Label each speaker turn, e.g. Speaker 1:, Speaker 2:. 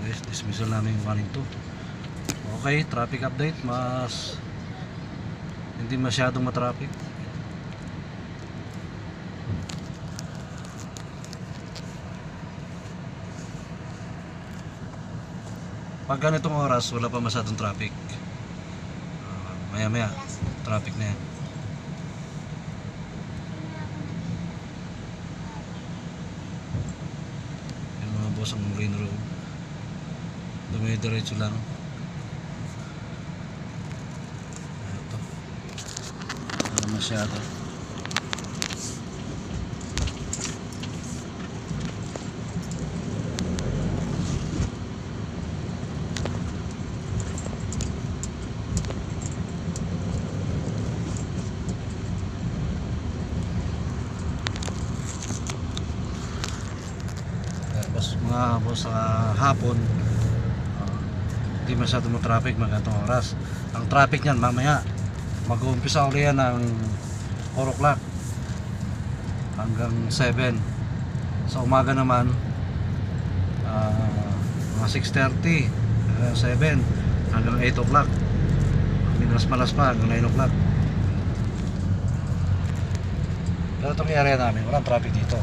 Speaker 1: guys, dismissal namin 1 and 2. Okay, traffic update. Hindi masyadong matraffic. Pag ganitong oras wala pa masyadong traffic. Maya maya traffic na yan. Yung mga boss ang main road, dumidiretso lang. Ito, wala masyado. Mga boss sa hapon, hindi masyadong traffic mga itong oras. Ang traffic niyan mamaya mag-uumpisa ulit yan ng 4 o'clock hanggang 7. Sa umaga naman mga 6:30 7 hanggang 8 o'clock. Malas pa hanggang 9 o'clock. Pero itong area namin walang traffic dito.